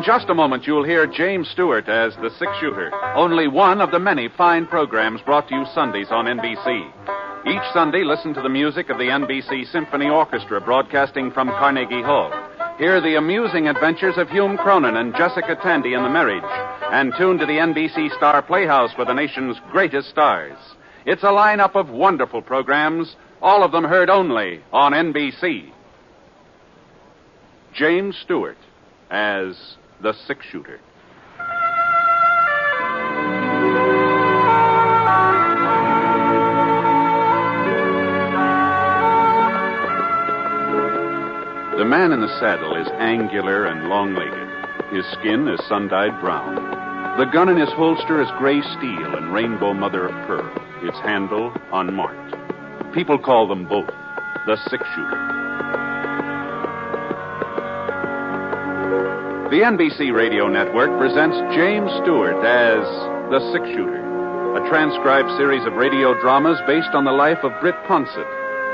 just a moment, you'll hear James Stewart as the six-shooter, only one of the many fine programs brought to you Sundays on NBC. Each Sunday, listen to the music of the NBC Symphony Orchestra broadcasting from Carnegie Hall. Hear the amusing adventures of Hume Cronin and Jessica Tandy in The Marriage, and tune to the NBC Star Playhouse for the nation's greatest stars. It's a lineup of wonderful programs, all of them heard only on NBC. James Stewart as the six-shooter. The man in the saddle is angular and long-legged. His skin is sun-dyed brown. The gun in his holster is gray steel and rainbow mother of pearl, its handle unmarked. People call them both the six-shooter. The NBC Radio Network presents James Stewart as the six-shooter, a transcribed series of radio dramas based on the life of Britt Ponset,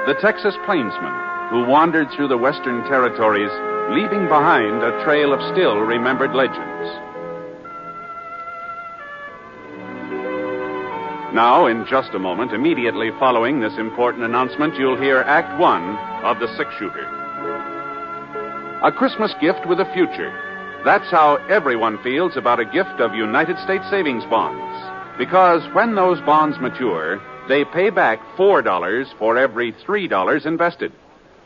the Texas plainsman who wandered through the Western Territories, leaving behind a trail of still-remembered legends. Now, in just a moment, immediately following this important announcement, you'll hear Act One of The Six-Shooter. A Christmas gift with a future. That's how everyone feels about a gift of United States savings bonds. Because when those bonds mature, they pay back $4 for every $3 invested.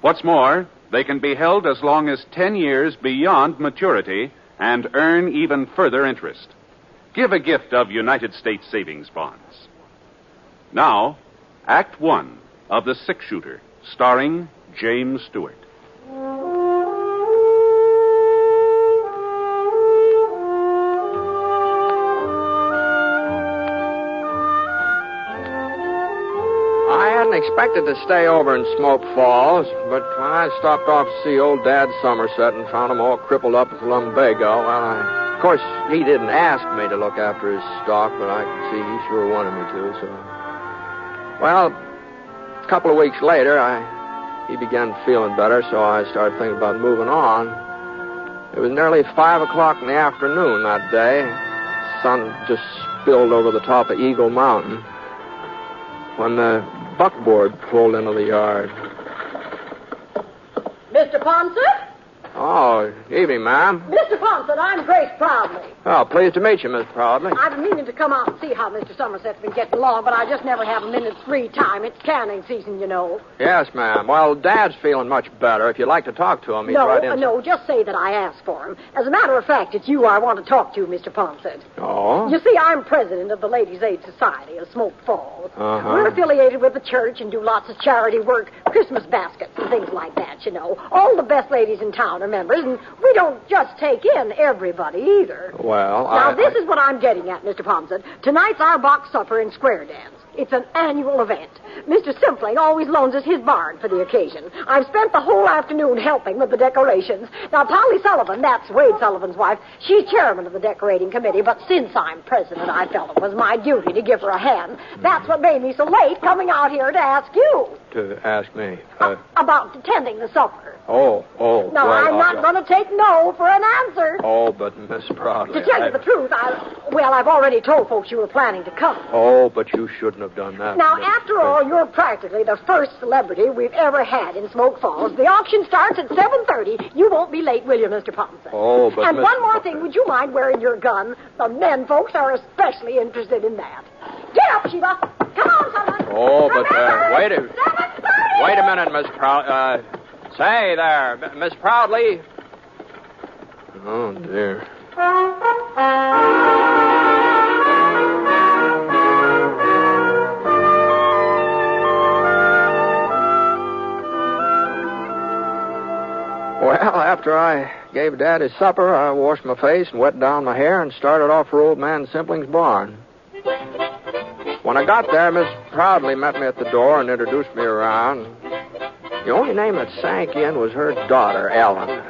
What's more, they can be held as long as 10 years beyond maturity and earn even further interest. Give a gift of United States savings bonds. Now, Act One of The Six-Shooter, starring James Stewart. Expected to stay over in Smoke Falls, but when I stopped off to see old Dad Somerset and found him all crippled up with lumbago, well, of course, he didn't ask me to look after his stock, but I could see he sure wanted me to, so... Well, a couple of weeks later, he began feeling better, so I started thinking about moving on. It was nearly 5 o'clock in the afternoon that day. The sun just spilled over the top of Eagle Mountain when the buckboard pulled into the yard. Mr. Ponset? Oh, evening, ma'am. Mr. Ponset, I'm Grace Proudley. Oh, pleased to meet you, Miss Proudley. I've been meaning to come out and see how Mr. Somerset's been getting along, but I just never have a minute's free time. It's canning season, you know. Yes, ma'am. Well, Dad's feeling much better. If you'd like to talk to him, he's right in. No, just say that I asked for him. As a matter of fact, it's you I want to talk to, Mr. Ponset. Oh? You see, I'm president of the Ladies' Aid Society of Smoke Falls. Uh-huh. We're affiliated with the church and do lots of charity work, Christmas baskets and things like that, you know. All the best ladies in town are members, and we don't just take in everybody either. Well, Now, this is what I'm getting at, Mr. Ponset. Tonight's our box supper and square dance. It's an annual event. Mr. Simpling always loans us his barn for the occasion. I've spent the whole afternoon helping with the decorations. Now, Polly Sullivan, that's Wade Sullivan's wife, she's chairman of the decorating committee, but since I'm president, I felt it was my duty to give her a hand. That's what made me so late coming out here to ask you. To ask me? About attending the supper. Oh. No, well, I'm not going to take no for an answer. Oh, but Miss Proudley... To tell you the truth, I've already told folks you were planning to come. Oh, but you shouldn't have done that. Now, after all, you're practically the first celebrity we've ever had in Smoke Falls. The auction starts at 7:30. You won't be late, will you, Mr. Ponset? Oh, but... And one more thing, would you mind wearing your gun? The men folks are especially interested in that. Get up, Sheba. Come on, someone. Oh, but, wait a... 7:30. Wait a minute, Miss Proudley. Say there, Miss Proudley. Oh, dear. Well, after I gave Dad his supper, I washed my face and wet down my hair and started off for old man Simpling's barn. When I got there, Miss Proudley met me at the door and introduced me around. The only name that sank in was her daughter, Ellen.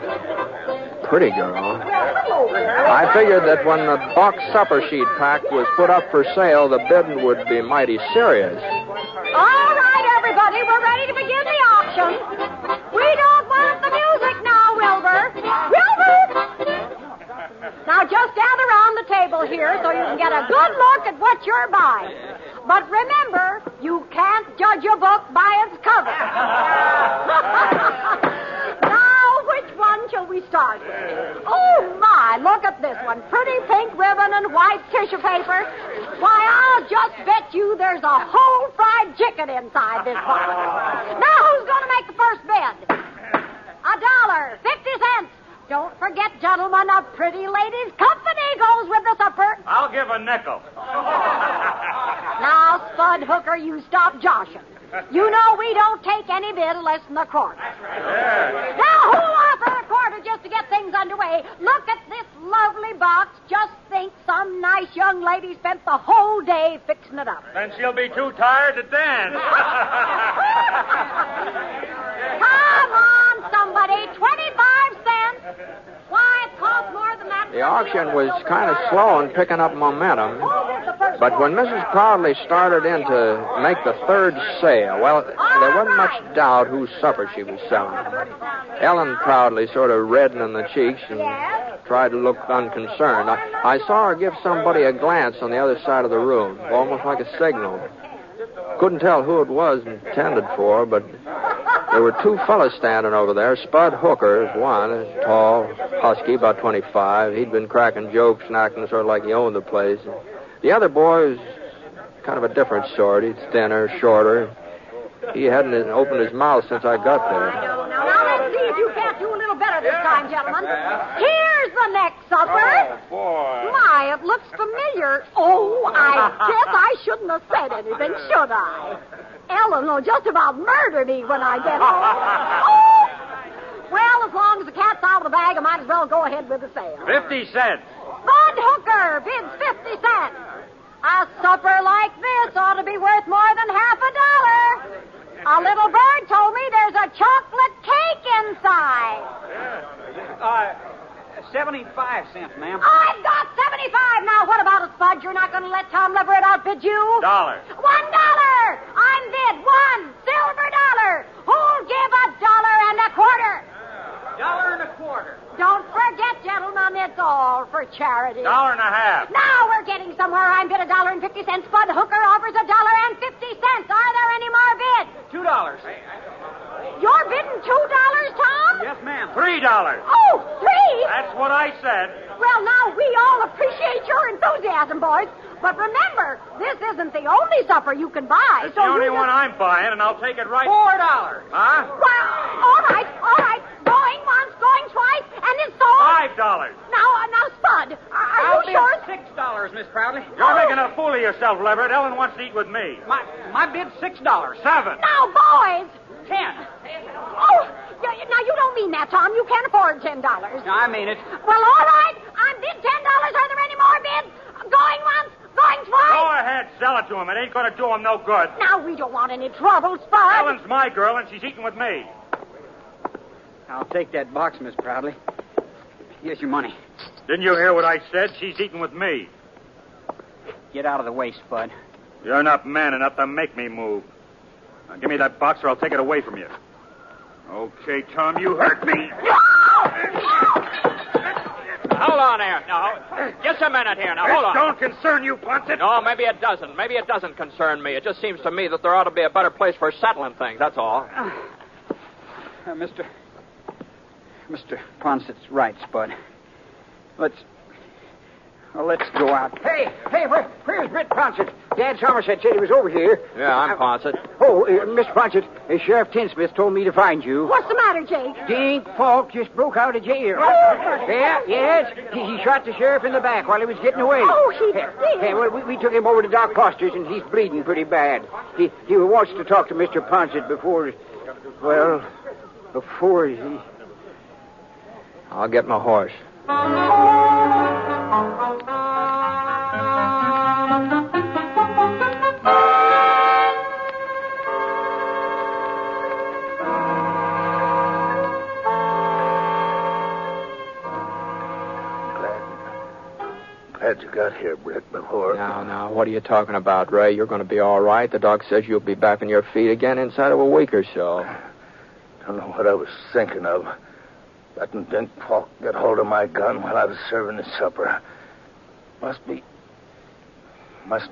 Pretty girl. I figured that when the box supper she'd packed was put up for sale, the bidding would be mighty serious. All right, everybody, we're ready to begin the auction. We don't want the music now, Wilbur. Wilbur! table here so you can get a good look at what you're buying. But remember, you can't judge a book by its cover. Now, which one shall we start with? Oh, my, look at this one. Pretty pink ribbon and white tissue paper. Why, I'll just bet you there's a whole fried chicken inside this box. Now, who's going to make the first bid? $1.50. Don't forget, gentlemen, a pretty lady's company goes with the supper. I'll give a nickel. Now, Spud Hooker, you stop joshing. You know we don't take any bid less than a quarter. Now, who'll offer a quarter just to get things underway? Look at this lovely box. Just think some nice young lady spent the whole day fixing it up. Then she'll be too tired to dance. Come on, somebody. 25 cents. Why, it costs more than that. The auction was kind of slow in picking up momentum. But when Mrs. Proudley started in to make the third sale, well, there wasn't much doubt whose supper she was selling. Ellen Proudley sort of reddened in the cheeks and tried to look unconcerned. I saw her give somebody a glance on the other side of the room, almost like a signal. Couldn't tell who it was intended for, but there were two fellas standing over there. Spud Hooker is one, a tall, husky, about 25. He'd been cracking jokes and acting sort of like he owned the place. The other boy was kind of a different sort. He's thinner, shorter. He hadn't opened his mouth since I got there. Now, let's see if you can't do a little better this time, gentlemen. Here's the next supper. Oh, boy. My, it looks familiar. Oh, I guess I shouldn't have said anything, should I? Ellen will just about murder me when I get home. Oh! Well, as long as the cat's out of the bag, I might as well go ahead with the sale. 50 cents. Spud Hooker bids 50 cents. A supper like this ought to be worth more than $50. A little bird told me there's a chocolate cake inside. 75 cents, ma'am. I've got 75. Now, what about it, Spud? You're not going to let Tom Leveret outbid you? $1. $1. I'm bid $1 silver dollar. Who'll give $1.25? $1.25. Don't forget, gentlemen, it's all for charity. $1.50. Now we're getting somewhere. I'm bid $1.50. Spud Hooker offers $1.50. Are there any more bids? $2. You're bidding $2, Tom? Yes, ma'am. $3. Oh, 3? That's what I said. Well, now, we all appreciate your enthusiasm, boys. But remember, this isn't the only supper you can buy. It's the only one I'm buying, and I'll take it right... $4. Huh? Well, all right. Going once, going twice, and it's sold. $5. Now, Spud, are I'll you sure? bid $6, Miss Proudley. You're making a fool of yourself, Leveret. Ellen wants to eat with me. My bid's $6. 7. Now, boys. 10. Oh, now you don't mean that, Tom. You can't afford $10. No, I mean it. Well, all right. I'm bid $10. Are there any more bids? Going once, going twice. Go ahead, sell it to him. It ain't going to do him no good. Now, we don't want any trouble, Spud. Ellen's my girl, and she's eating with me. I'll take that box, Miss Proudley. Here's your money. Didn't you hear what I said? She's eating with me. Get out of the way, Spud. You're not man enough to make me move. Now, give me that box or I'll take it away from you. Okay, Tom, you hurt me. Hold on there. Now, just a minute here. Now, hold on. Don't concern you, Ponset. No, maybe it doesn't. Maybe it doesn't concern me. It just seems to me that there ought to be a better place for settling things, that's all. Mr. Ponset's right, Spud. Let's go out. Hey, where's Britt Ponset? Dad Somerset said he was over here. Yeah, I'm Ponset. Mr. Ponset, Sheriff Tinsmith told me to find you. What's the matter, Jake? Dink Falk just broke out of jail. Yes. He shot the sheriff in the back while he was getting away. Oh, he did? Yeah, well, we took him over to Doc Foster's, and he's bleeding pretty bad. He wants to talk to Mr. Ponset before he... I'll get my horse. Glad you got here, Britt, before... Now, what are you talking about, Ray? You're going to be all right. The doc says you'll be back on your feet again inside of a week or so. Don't know what I was thinking of. Letting Dink Falk get hold of my gun while I was serving his supper. Must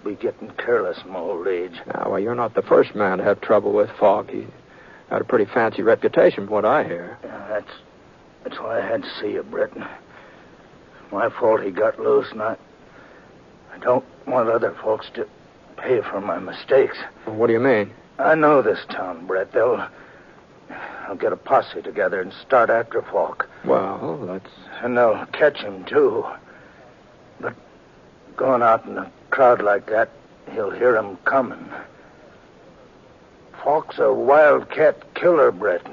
be getting careless in my old age. Now, well, you're not the first man to have trouble with Falk. He had a pretty fancy reputation, from what I hear. Yeah, that's why I had to see you, Britt. My fault he got loose, and I don't want other folks to pay for my mistakes. Well, what do you mean? I know this town, Britt. I'll get a posse together and start after Falk. Well, that's... And they'll catch him, too. But going out in a crowd like that, he'll hear him coming. Falk's a wildcat killer, Britt.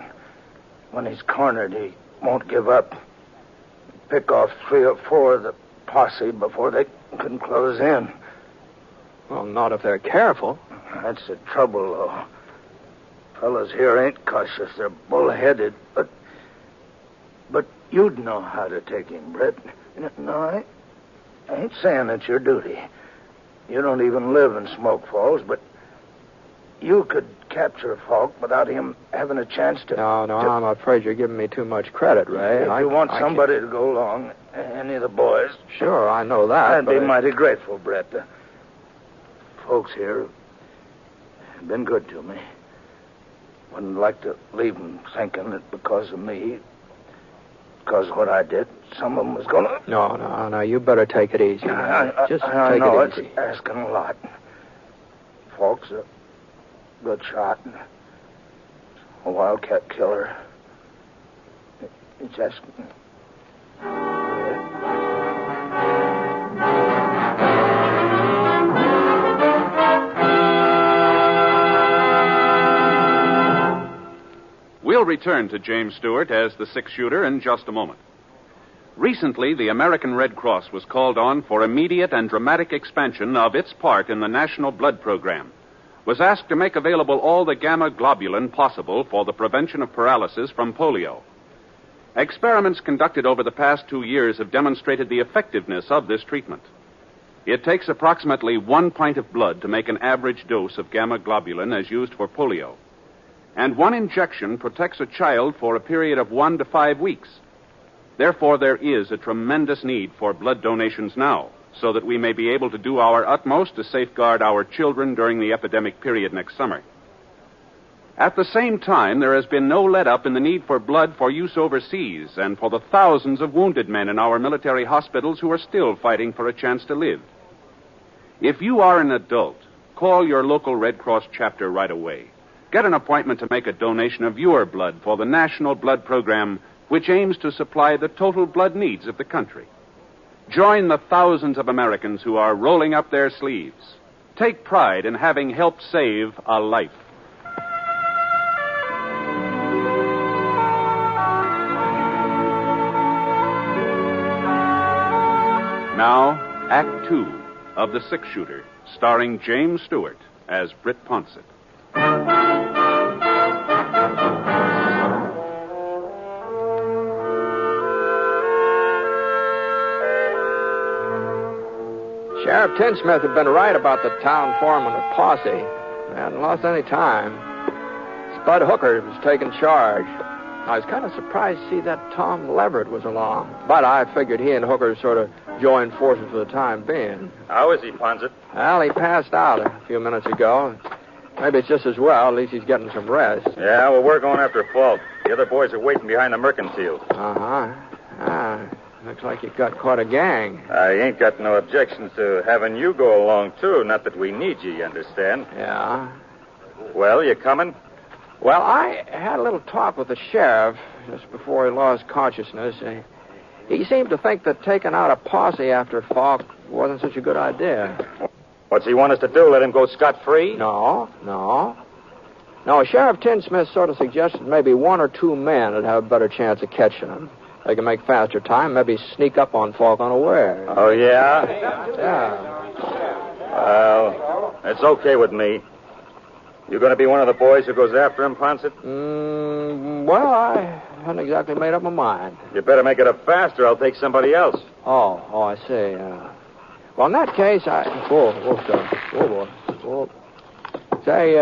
When he's cornered, he won't give up. Pick off 3 or 4 of the posse before they can close in. Well, not if they're careful. That's the trouble, though. Fellas here ain't cautious. They're bullheaded, but you'd know how to take him, Britt. No, I ain't saying it's your duty. You don't even live in Smoke Falls, but you could capture Falk without him having a chance to... No, I'm afraid you're giving me too much credit, Ray. If you want somebody to go along, any of the boys... Sure, I know that, I'd be mighty grateful, Britt. Folks here have been good to me. Wouldn't like to leave them thinking that because of me, because of what I did, some of them was going to... No, you better take it easy. Just I take know it easy. It's asking a lot. Falk's a good shot. A wildcat killer. It's asking... We'll return to James Stewart as the six-shooter in just a moment. Recently, the American Red Cross was called on for immediate and dramatic expansion of its part in the National Blood Program, was asked to make available all the gamma globulin possible for the prevention of paralysis from polio. Experiments conducted over the past 2 years have demonstrated the effectiveness of this treatment. It takes approximately 1 pint of blood to make an average dose of gamma globulin as used for polio. And 1 injection protects a child for a period of 1 to 5 weeks. Therefore, there is a tremendous need for blood donations now, so that we may be able to do our utmost to safeguard our children during the epidemic period next summer. At the same time, there has been no let-up in the need for blood for use overseas and for the thousands of wounded men in our military hospitals who are still fighting for a chance to live. If you are an adult, call your local Red Cross chapter right away. Get an appointment to make a donation of your blood for the National Blood Program, which aims to supply the total blood needs of the country. Join the thousands of Americans who are rolling up their sleeves. Take pride in having helped save a life. Now, Act 2 of The Six-Shooter, starring James Stewart as Britt Ponset. Sheriff Tinsmith had been right about the town foreman of posse. They hadn't lost any time. Spud Hooker was taking charge. I was kind of surprised to see that Tom Leveret was along. But I figured he and Hooker sort of joined forces for the time being. How is he, Ponset? Well, he passed out a few minutes ago. Maybe it's just as well. At least he's getting some rest. Yeah, well, we're going after Falk. The other boys are waiting behind the mercantile. Looks like you've got quite a gang. I ain't got no objections to having you go along, too. Not that we need you understand? Yeah. Well, you coming? Well, I had a little talk with the sheriff just before he lost consciousness. He seemed to think that taking out a posse after Falk wasn't such a good idea. What's he want us to do, let him go scot-free? No. Sheriff Tinsmith sort of suggested maybe 1 or 2 men would have a better chance of catching him. They can make faster time, maybe sneak up on Falk unaware. Oh, yeah? Yeah. Well, it's okay with me. You going to be one of the boys who goes after him, Ponset? Well, I haven't exactly made up my mind. You better make it up faster. I'll take somebody else. Oh, I see. Well, in that case, Whoa. Say,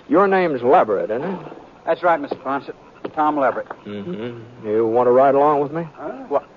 your name's Leveret, isn't it? That's right, Mr. Ponset. Tom Leveret. Mm-hmm. You want to ride along with me? What?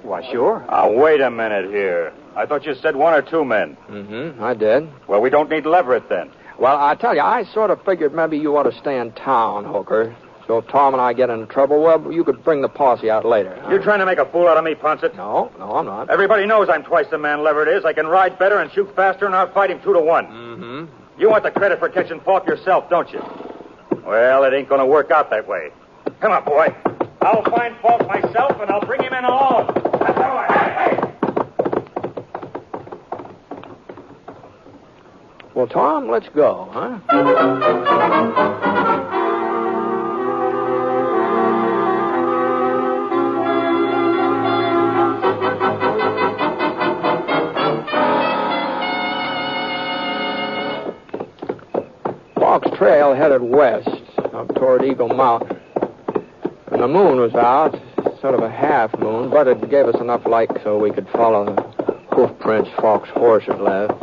Why, sure. Wait a minute here. I thought you said 1 or 2 men. Mm-hmm, I did. Well, we don't need Leveret then. Well, I tell you, I sort of figured maybe you ought to stay in town, Hooker. So if Tom and I get in trouble, well, you could bring the posse out later. Huh? You're trying to make a fool out of me, Ponset? No, I'm not. Everybody knows I'm twice the man Leveret is. I can ride better and shoot faster, and I'll fight him 2 to 1. Mm-hmm. You want the credit for catching Falk yourself, don't you? Well, it ain't going to work out that way. Come on, boy. I'll find Falk myself, and I'll bring him in alone. That's the way. Hey! Well, Tom, let's go, huh? Falk's trail headed west up toward Eagle Mountain. And the moon was out, sort of a half moon, but it gave us enough light so we could follow the hoof prints Falk's horse had left.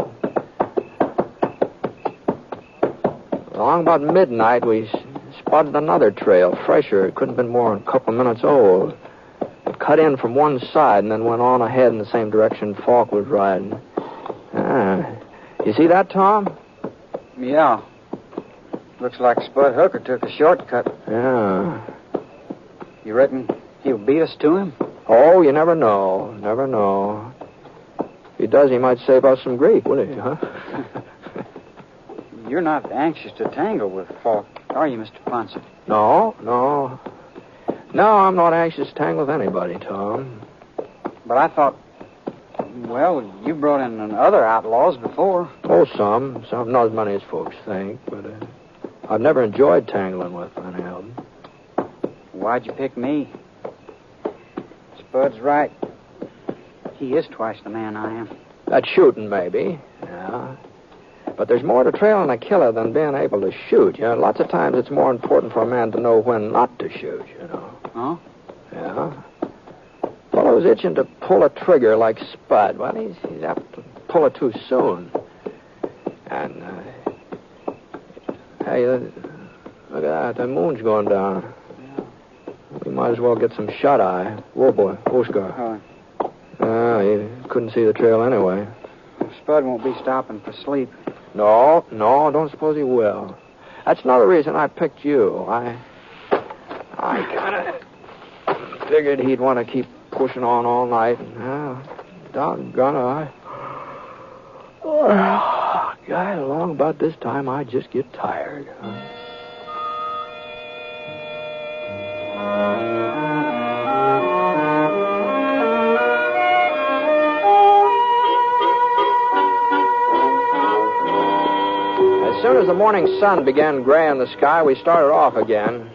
Along about midnight, we spotted another trail, fresher. It couldn't have been more than a couple minutes old. It cut in from one side and then went on ahead in the same direction Falk was riding. You see that, Tom? Yeah. Looks like Spud Hooker took a shortcut. Yeah. You reckon he'll beat us to him? Oh, you never know. Never know. If he does, he might save us some grief, wouldn't he, huh? You're not anxious to tangle with Falk, are you, Mr. Ponset? No, I'm not anxious to tangle with anybody, Tom. But I thought, well, you brought in other outlaws before. Oh, some. Not as many as folks think, but I've never enjoyed tangling with any of them. Why'd you pick me? Spud's right. He is twice the man I am. That's shooting, maybe. Yeah. But there's more to trailing a killer than being able to shoot. You know, lots of times it's more important for a man to know when not to shoot, you know. Huh? Yeah. Fellow's itching to pull a trigger like Spud. Well, he's apt to pull it too soon. And, hey, look at that. The moon's going down. Yeah. We might as well get some shut-eye. Whoa, boy. Oscar. You couldn't see the trail anyway. Spud won't be stopping for sleep. No, don't suppose he will. That's another reason I picked you. I kind of figured he'd want to keep pushing on all night. Doggone it, God, along about this time, I just get tired. As soon as the morning sun began gray in the sky, we started off again.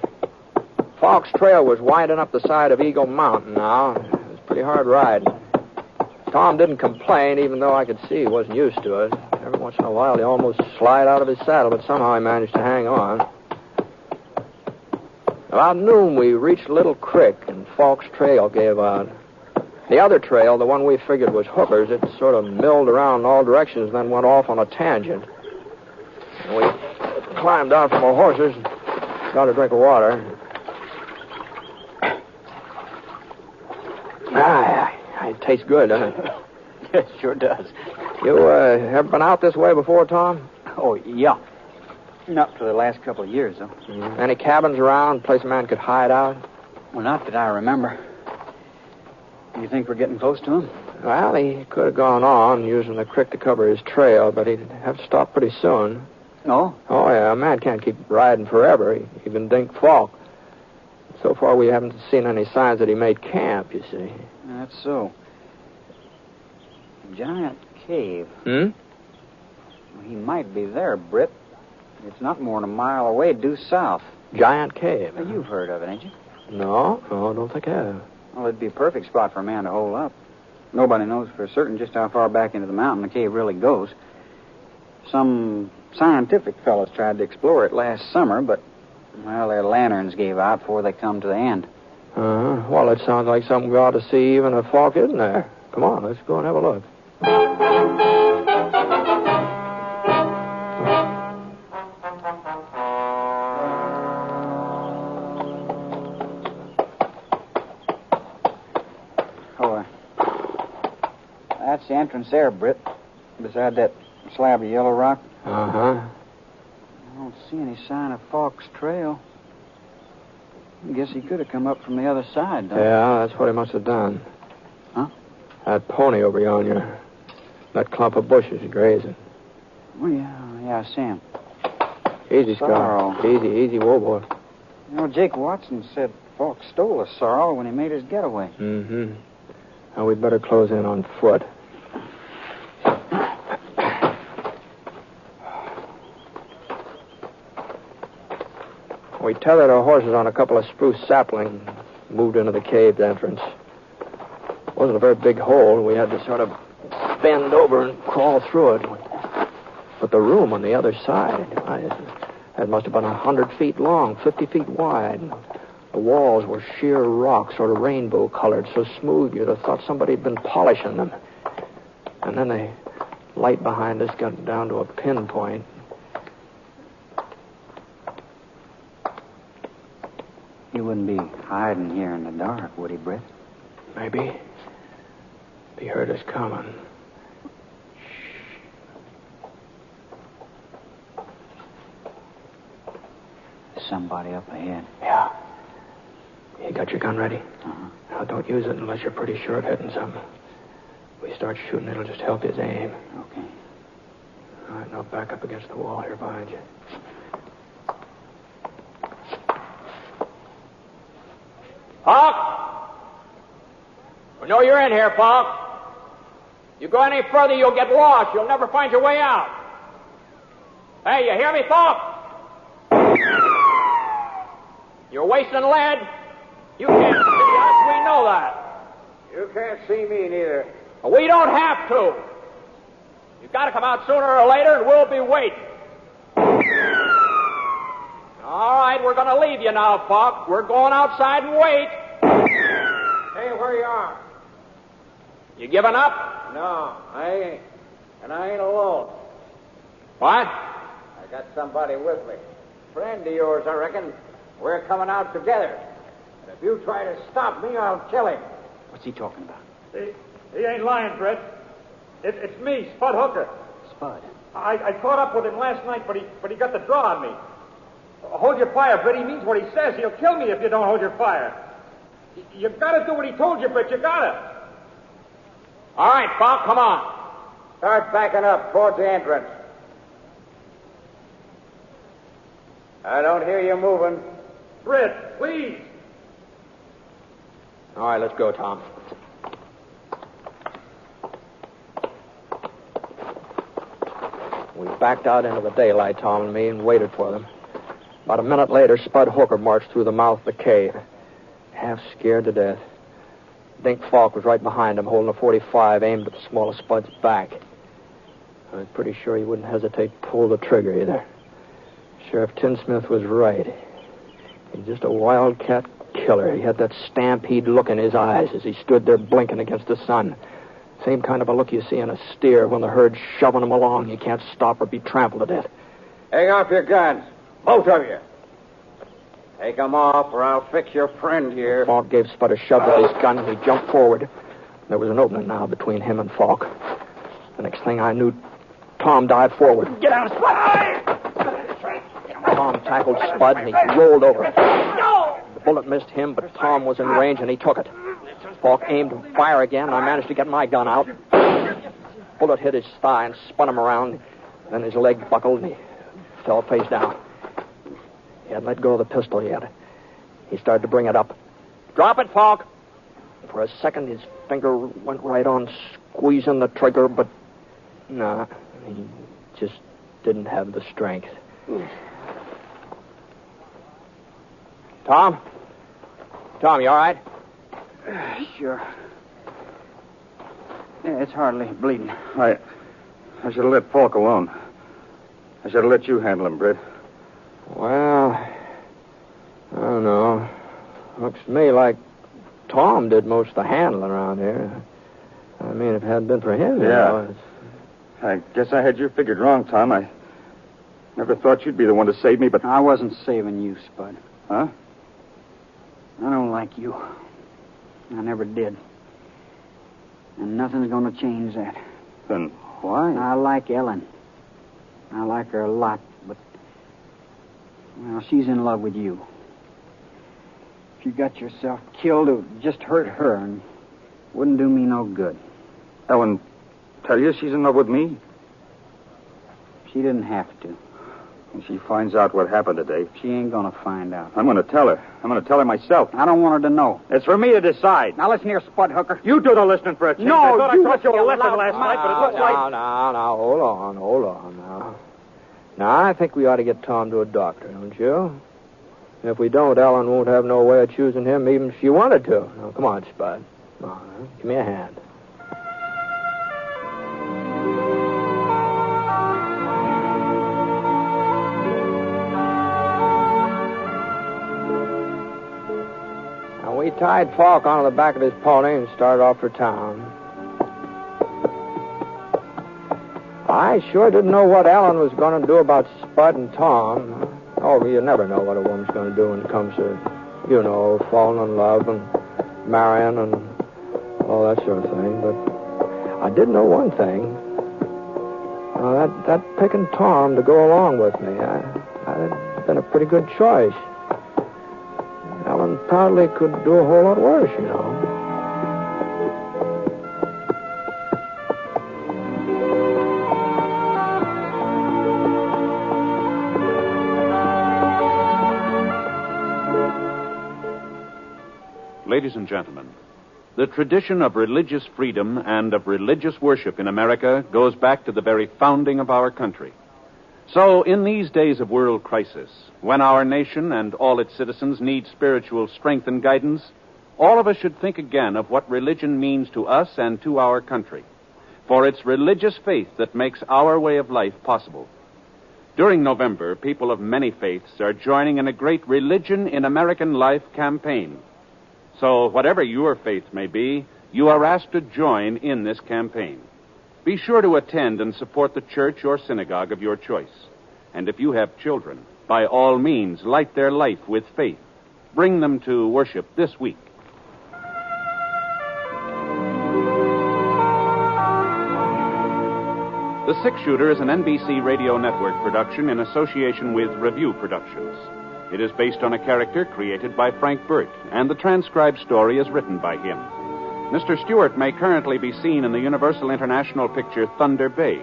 Falk's trail was winding up the side of Eagle Mountain now. It was pretty hard riding. Tom didn't complain, even though I could see he wasn't used to it. Every once in a while, he'd almost slide out of his saddle, but somehow he managed to hang on. About noon, we reached a little creek, and Falk's trail gave out. The other trail, the one we figured was Hooker's, it sort of milled around in all directions and then went off on a tangent. And we climbed out from our horses and got a drink of water. It tastes good, doesn't it? It sure does. You ever been out this way before, Tom? Oh, yeah. Not for the last couple of years, though. Any cabins around, place a man could hide out? Well, not that I remember. You think we're getting close to him? Well, he could have gone on using the creek to cover his trail, but he'd have to stop pretty soon. No? Oh, yeah, a man can't keep riding forever. Even Dink Falk. So far, we haven't seen any signs that he made camp, you see. That's so. Giant cave. Hmm? Well, he might be there, Britt. It's not more than a mile away, due south. Giant cave. Well, you've heard of it, ain't you? No, I don't think I have. Well, it'd be a perfect spot for a man to hole up. Nobody knows for certain just how far back into the mountain the cave really goes. Some scientific fellows tried to explore it last summer, but, well, their lanterns gave out before they come to the end. Well, it sounds like something we ought to see even if Falk isn't there. Come on, let's go and have a look. That's the entrance there, Britt. Beside that slab of yellow rock. Uh-huh. I don't see any sign of Falk's trail. I guess he could have come up from the other side, though. Yeah, that's what he must have done. Huh? That pony over yonder. That clump of bushes grazing. Oh, yeah, I see him. Easy, Sorrel. Scott. Easy, whoa, boy. You know, Jake Watson said Falk stole a sorrel when he made his getaway. Mm-hmm. Now, we'd better close in on foot. We tethered our horses on a couple of spruce saplings, moved into the cave entrance. It wasn't a very big hole. We had to sort of bend over and crawl through it. But the room on the other side, it must have been 100 feet long, 50 feet wide. The walls were sheer rock, sort of rainbow-colored, so smooth you'd have thought somebody had been polishing them. And then the light behind us got down to a pinpoint. He wouldn't be hiding here in the dark, would he, Britt? Maybe. If he heard us coming. There's somebody up ahead. Yeah. You got your gun ready? Uh-huh. Now, don't use it unless you're pretty sure of hitting something. If we start shooting, it'll just help his aim. Okay. All right, now back up against the wall here behind you. Falk! We know you're in here, Falk. You go any further, you'll get lost. You'll never find your way out. Hey, you hear me, Falk? You're wasting lead. You can't see us. We know that. You can't see me neither. We don't have to. You've got to come out sooner or later, and we'll be waiting. All right, we're going to leave you now, Falk. We're going outside and wait. Hey, where you are? You giving up? No, I ain't. And I ain't alone. What? I got somebody with me. Friend of yours, I reckon. We're coming out together. And if you try to stop me, I'll kill him. What's he talking about? He ain't lying, Britt. It's me, Spud Hooker. Spud. I caught up with him last night, but he got the draw on me. Hold your fire, Britt. He means what he says. He'll kill me if you don't hold your fire. You've got to do what he told you, Britt. You got to. All right, Falk, come on. Start backing up towards the entrance. I don't hear you moving. Britt, please. All right, let's go, Tom. We backed out into the daylight, Tom and me, and waited for them. About a minute later, Spud Hooker marched through the mouth of the cave, half scared to death. Dink Falk was right behind him, holding a .45 aimed at the small of Spud's back. I was pretty sure he wouldn't hesitate to pull the trigger either. Sheriff Tinsmith was right. He's just a wildcat killer. He had that stampede look in his eyes as he stood there blinking against the sun. Same kind of a look you see in a steer when the herd's shoving him along. You can't stop or be trampled to death. Hang off your guns. Both of you. Take them off, or I'll fix your friend here. Falk gave Spud a shove with his gun, and he jumped forward. There was an opening now between him and Falk. The next thing I knew, Tom dived forward. Get out, Spud! Tom tackled Spud, and he rolled over. The bullet missed him, but Tom was in range, and he took it. Falk aimed to fire again, and I managed to get my gun out. Bullet hit his thigh and spun him around. Then his leg buckled, and he fell face down. He hadn't let go of the pistol yet. He started to bring it up. Drop it, Falk! For a second, his finger went right on squeezing the trigger, but no, he just didn't have the strength. Tom? Tom, you all right? Sure. Yeah, it's hardly bleeding. I should have let Falk alone. I should have let you handle him, Britt. Well, I don't know. Looks to me like Tom did most of the handling around here. I mean, if it hadn't been for him, you know, I guess I had you figured wrong, Tom. I never thought you'd be the one to save me, but... I wasn't saving you, Spud. Huh? I don't like you. I never did. And nothing's going to change that. Then why? I like Ellen. I like her a lot, but... Well, she's in love with you. If you got yourself killed, it would just hurt her and wouldn't do me no good. Ellen, tell you she's in love with me? She didn't have to. When she finds out what happened today... She ain't going to find out. I'm going to tell her. I'm going to tell her myself. I don't want her to know. It's for me to decide. Now listen here, Spud Hooker. You do the listening for a change. No, I thought you I taught you a listen, lesson you last night, but it looks like... Now, hold on now. Now, I think we ought to get Tom to a doctor, don't you? If we don't, Ellen won't have no way of choosing him even if she wanted to. Now, come on, Spud. Come on, huh? Give me a hand. Now, we tied Falk onto the back of his pony and started off for town. I sure didn't know what Ellen was going to do about Spud and Tom. Oh, you never know what a woman's going to do when it comes to, falling in love and marrying and all that sort of thing. But I did know one thing. That picking Tom to go along with me, that'd been a pretty good choice. Ellen Proudley could do a whole lot worse, Ladies and gentlemen, the tradition of religious freedom and of religious worship in America goes back to the very founding of our country. So, in these days of world crisis, when our nation and all its citizens need spiritual strength and guidance, all of us should think again of what religion means to us and to our country. For it's religious faith that makes our way of life possible. During November, people of many faiths are joining in a great Religion in American Life campaign. So, whatever your faith may be, you are asked to join in this campaign. Be sure to attend and support the church or synagogue of your choice. And if you have children, by all means, light their life with faith. Bring them to worship this week. The Six Shooter is an NBC Radio Network production in association with Review Productions. It is based on a character created by Frank Burt, and the transcribed story is written by him. Mr. Stewart may currently be seen in the Universal International picture Thunder Bay.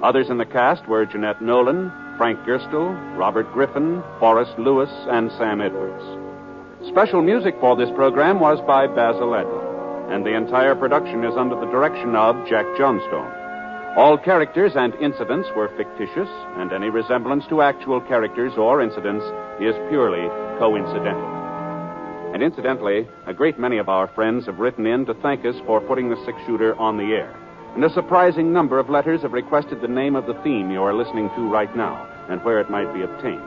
Others in the cast were Jeanette Nolan, Frank Gerstle, Robert Griffin, Forrest Lewis, and Sam Edwards. Special music for this program was by Basil Adler, and the entire production is under the direction of Jack Johnstone. All characters and incidents were fictitious, and any resemblance to actual characters or incidents is purely coincidental. And incidentally, a great many of our friends have written in to thank us for putting the Six Shooter on the air. And a surprising number of letters have requested the name of the theme you are listening to right now and where it might be obtained.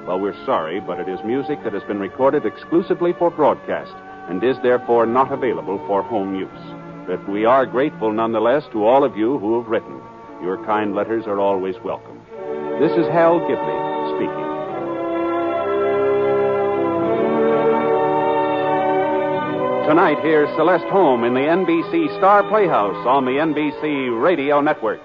Well, we're sorry, but it is music that has been recorded exclusively for broadcast and is therefore not available for home use. But we are grateful nonetheless to all of you who have written. Your kind letters are always welcome. This is Hal Gidley speaking. Tonight, here's Celeste Holm in the NBC Star Playhouse on the NBC Radio Network.